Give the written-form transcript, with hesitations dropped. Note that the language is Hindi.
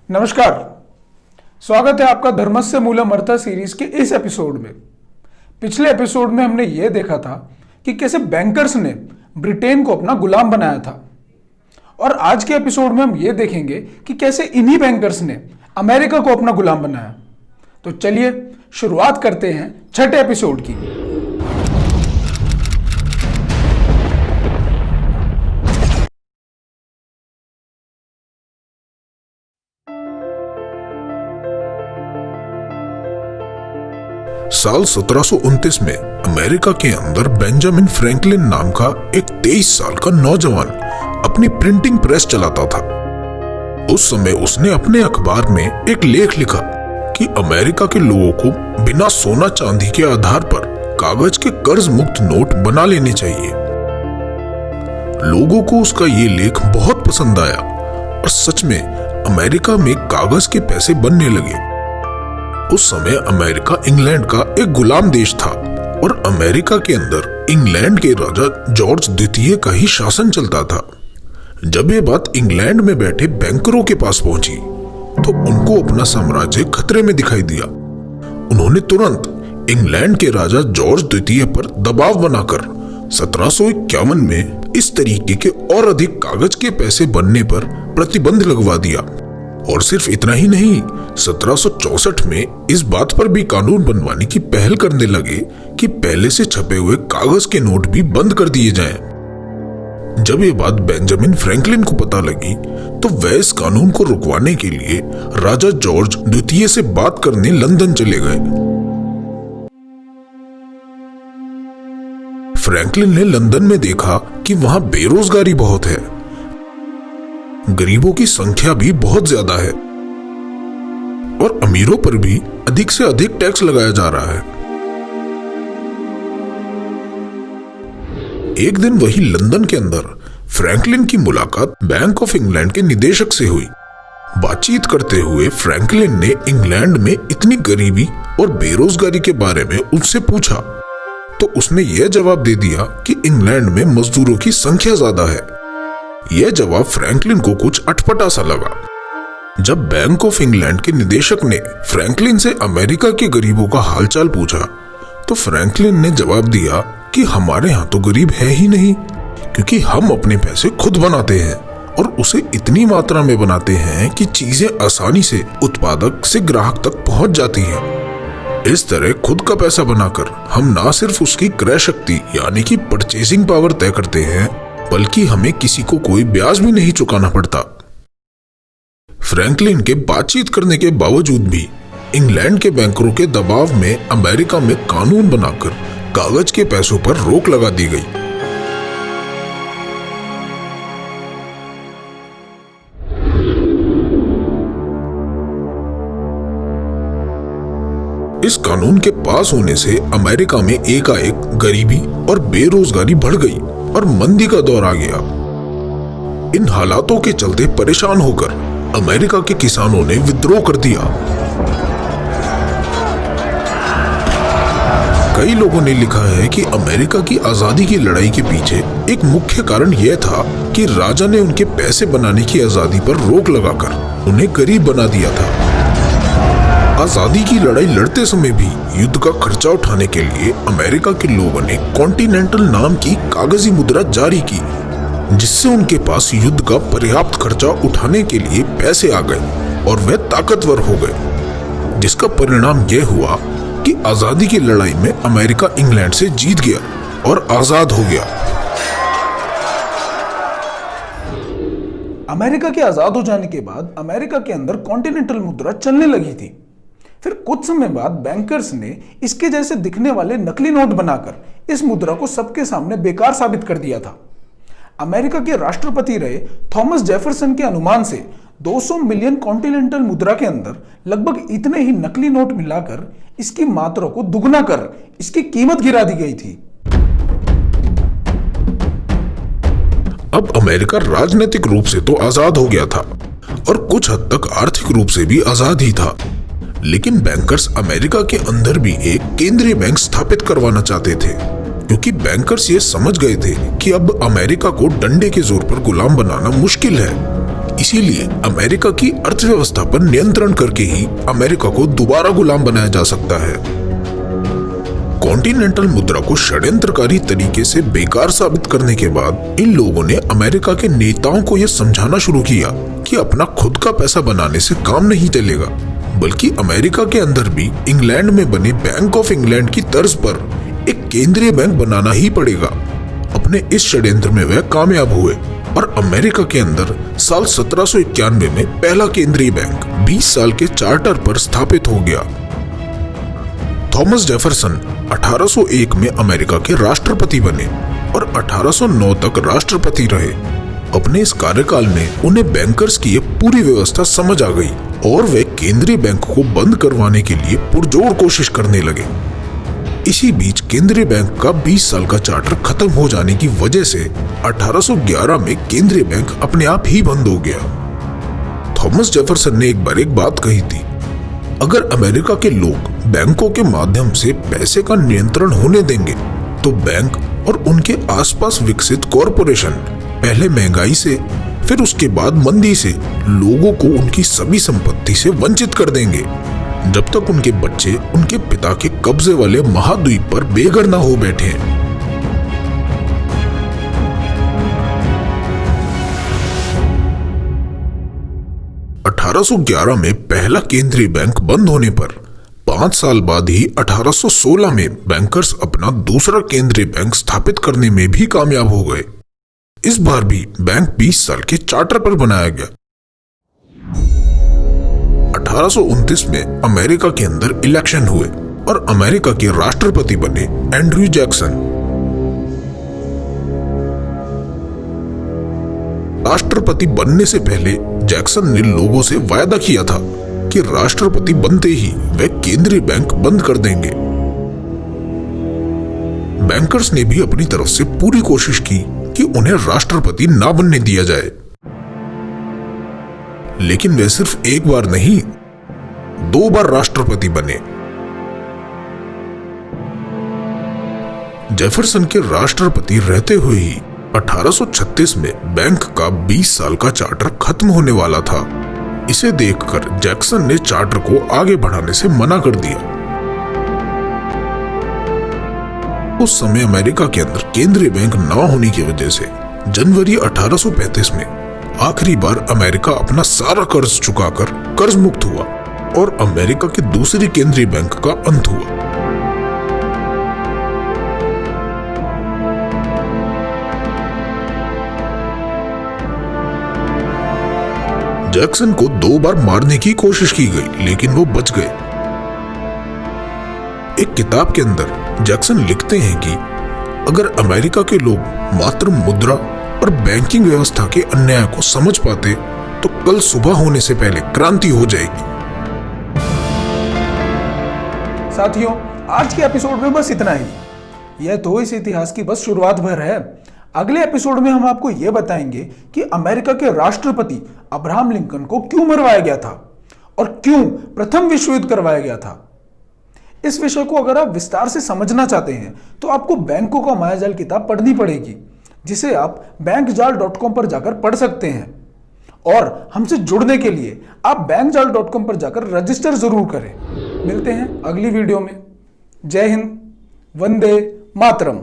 नमस्कार। स्वागत है आपका धर्मस्य मूलम अर्थ सीरीज के इस एपिसोड में। पिछले एपिसोड में हमने यह देखा था कि कैसे बैंकर्स ने ब्रिटेन को अपना गुलाम बनाया था, और आज के एपिसोड में हम यह देखेंगे कि कैसे इन्हीं बैंकर्स ने अमेरिका को अपना गुलाम बनाया। तो चलिए शुरुआत करते हैं छठे एपिसोड की। साल 1729 में अमेरिका के अंदर बेंजामिन फ्रैंकलिन नाम का एक 23 साल का नौजवान अपनी प्रिंटिंग प्रेस चलाता था। उस समय उसने अपने अखबार में एक लेख लिखा कि अमेरिका के लोगों को बिना सोना चांदी के आधार पर कागज के कर्ज मुक्त नोट बना लेने चाहिए। लोगों को उसका ये लेख बहुत पसंद आया और सच में अमेरिका में कागज के पैसे बनने लगे। उस समय अमेरिका इंग्लैंड का एक गुलाम देश था और अमेरिका के अंदर इंग्लैंड के राजा जॉर्ज द्वितीय का ही शासन चलता था। जब ये बात इंग्लैंड में बैठे बैंकरों के पास पहुंची तो उनको अपना साम्राज्य खतरे में दिखाई दिया। उन्होंने तुरंत इंग्लैंड के राजा जॉर्ज द्वितीय पर दबाव बनाकर 1751 में इस तरीके के और अधिक कागज के पैसे बनने पर प्रतिबंध लगवा दिया। और सिर्फ इतना ही नहीं, 1764 में इस बात पर भी कानून बनवाने की पहल करने लगे कि पहले से छपे हुए कागज के नोट भी बंद कर दिए जाएं। जब ये बात बेंजामिन फ्रैंकलिन को पता लगी तो वह इस कानून को रुकवाने के लिए राजा जॉर्ज द्वितीय से बात करने लंदन चले गए। फ्रैंकलिन ने लंदन में देखा कि वहां बेरोजगारी बहुत है, गरीबों की संख्या भी बहुत ज्यादा है और अमीरों पर भी अधिक से अधिक टैक्स लगाया जा रहा है। एक दिन वही लंदन के अंदर फ्रैंकलिन की मुलाकात बैंक ऑफ इंग्लैंड के निदेशक से हुई। बातचीत करते हुए फ्रैंकलिन ने इंग्लैंड में इतनी गरीबी और बेरोजगारी के बारे में उनसे पूछा तो उसने यह जवाब दे दिया कि इंग्लैंड में मजदूरों की संख्या ज्यादा है। यह जवाब फ्रैंकलिन को कुछ अटपटा सा लगा। जब बैंक ऑफ इंग्लैंड के निदेशक ने फ्रैंकलिन से अमेरिका के गरीबों का हालचाल पूछा तो फ्रैंकलिन ने जवाब दिया कि हमारे यहाँ तो गरीब है ही नहीं, क्योंकि हम अपने पैसे खुद बनाते हैं और उसे इतनी मात्रा में बनाते हैं कि चीजें आसानी से उत्पादक से ग्राहक तक पहुंच जाती हैं। इस तरह खुद का पैसा बनाकर हम ना सिर्फ उसकी क्रय शक्ति यानी कि परचेसिंग पावर तय करते हैं, बल्कि हमें किसी को कोई ब्याज भी नहीं चुकाना पड़ता। फ्रैंकलिन के बातचीत करने के बावजूद भी इंग्लैंड के बैंकरों के दबाव में अमेरिका में कानून बनाकर कागज के पैसों पर रोक लगा दी गई। इस कानून के पास होने से अमेरिका में एकाएक गरीबी और बेरोजगारी बढ़ गई और मंदी का दौर आ गया। इन हालातों के चलते परेशान होकर अमेरिका के किसानों ने विद्रोह कर दिया। कई लोगों ने लिखा है कि अमेरिका की आजादी की लड़ाई के पीछे एक मुख्य कारण यह था कि राजा ने उनके पैसे बनाने की आजादी पर रोक लगाकर उन्हें गरीब बना दिया था। आजादी की लड़ाई लड़ते समय भी युद्ध का खर्चा उठाने के लिए अमेरिका के लोगों ने कॉन्टिनेंटल नाम की कागजी मुद्रा जारी की, जिससे उनके पास युद्ध का पर्याप्त खर्चा उठाने के लिए पैसे आ गए और वे ताकतवर हो गए। जिसका परिणाम यह हुआ कि आजादी की लड़ाई में अमेरिका इंग्लैंड से जीत गया और आजाद हो गया। अमेरिका के आजाद हो जाने के बाद अमेरिका के अंदर कॉन्टिनेंटल मुद्रा चलने लगी थी। फिर कुछ समय बाद बैंकर्स ने इसके जैसे दिखने वाले नकली नोट बनाकर इस मुद्रा को सबके सामने बेकार साबित कर दिया था। अमेरिका के राष्ट्रपति रहे थॉमस जेफरसन के अनुमान से 200 मिलियन कॉन्टिनेंटल मुद्रा के अंदर लगभग इतने ही नकली नोट मिलाकर इसकी मात्रा को दुगना कर इसकी कीमत गिरा दी गई थी। अब अमेरिका राजनीतिक रूप से तो आजाद हो गया था और कुछ हद तक आर्थिक रूप से भी आजाद ही था, लेकिन बैंकर्स अमेरिका के अंदर भी एक केंद्रीय बैंक स्थापित करवाना चाहते थे, क्योंकि बैंकर्स ये समझ गए थे कि अब अमेरिका को डंडे के जोर पर गुलाम बनाना मुश्किल है। इसीलिए अमेरिका की अर्थव्यवस्था पर नियंत्रण करके ही अमेरिका को दोबारा गुलाम बनाया जा सकता है। कॉन्टिनेंटल मुद्रा को षड्यंत्रकारी तरीके से बेकार साबित करने के बाद इन लोगों ने अमेरिका के नेताओं को यह समझाना शुरू किया कि अपना खुद का पैसा बनाने से काम नहीं चलेगा, बल्कि अमेरिका के अंदर भी इंग्लैंड में बने बैंक ऑफ इंग्लैंड की तर्ज पर एक केंद्रीय बैंक बनाना ही पड़ेगा। अपने इस षड्यंत्र में वह कामयाब हुए और अमेरिका के अंदर साल 1791 में पहला केंद्रीय बैंक 20 साल के चार्टर पर स्थापित हो गया। थॉमस जेफरसन 1801 में अमेरिका के राष्ट्रपति बने और 1809 तक राष्ट्रपति रहे। अपने इस कार्यकाल में उन्हें बैंकर्स की यह पूरी व्यवस्था समझ आ गई और वे केंद्रीय बैंक को बंद करवाने के लिए पुरजोर कोशिश करने लगे। इसी बीच केंद्रीय बैंक का 20 साल का चार्टर खत्म हो जाने की वजह से 1811 में केंद्रीय बैंक अपने आप ही बंद हो गया। थॉमस जेफरसन ने एक बार एक बात कही थी, अगर अमेरिका के लोग बैंकों के माध्यम से पैसे का नियंत्रण होने देंगे तो बैंक और उनके आसपास विकसित कॉरपोरेशन पहले महंगाई से, फिर उसके बाद मंदी से लोगों को उनकी सभी संपत्ति से वंचित कर देंगे, जब तक उनके बच्चे उनके पिता के कब्जे वाले महाद्वीप पर बेघर ना हो बैठे। 1811 में पहला केंद्रीय बैंक बंद होने पर 5 साल बाद ही 1816 में बैंकर्स अपना दूसरा केंद्रीय बैंक स्थापित करने में भी कामयाब हो गए। इस बार भी बैंक 20 साल के चार्टर पर बनाया गया। 1829 में अमेरिका के अंदर इलेक्शन हुए और अमेरिका के राष्ट्रपति बने एंड्रयू जैक्सन। राष्ट्रपति बनने से पहले जैक्सन ने लोगों से वायदा किया था कि राष्ट्रपति बनते ही वे केंद्रीय बैंक बंद कर देंगे। बैंकर्स ने भी अपनी तरफ से पूरी कोशिश की कि उन्हें राष्ट्रपति ना बनने दिया जाए, लेकिन वे सिर्फ एक बार नहीं 2 बार राष्ट्रपति बने। जेफरसन के राष्ट्रपति रहते हुए ही 1836 में बैंक का 20 साल का चार्टर खत्म होने वाला था। इसे देखकर जैक्सन ने चार्टर को आगे बढ़ाने से मना कर दिया। उस समय अमेरिका के अंदर केंद्रीय बैंक न होने की वजह से जनवरी 1835 में आखिरी बार अमेरिका अपना सारा कर्ज चुकाकर कर्ज मुक्त हुआ और अमेरिका के दूसरे केंद्रीय बैंक का अंत हुआ। जैक्सन को 2 बार मारने की कोशिश की गई, लेकिन वो बच गए। एक किताब के अंदर जैक्सन लिखते हैं कि अगर अमेरिका के लोग मात्र मुद्रा और बैंकिंग व्यवस्था के अन्याय को समझ पाते तो कल सुबह होने से पहले क्रांति हो जाएगी। साथियों, आज के एपिसोड में बस इतना ही। यह तो इस इतिहास की बस शुरुआत भर है। अगले एपिसोड में हम आपको यह बताएंगे कि अमेरिका के राष्ट्रपति अब्राहम लिंकन को क्यों मरवाया गया था और क्यों प्रथम विश्व युद्ध करवाया गया था। इस विषय को अगर आप विस्तार से समझना चाहते हैं तो आपको बैंकों का मायाजाल किताब पढ़नी पड़ेगी, जिसे आप bankjal.com पर जाकर पढ़ सकते हैं। और हमसे जुड़ने के लिए आप bankjal.com पर जाकर रजिस्टर जरूर करें। मिलते हैं अगली वीडियो में। जय हिंद, वंदे मातरम।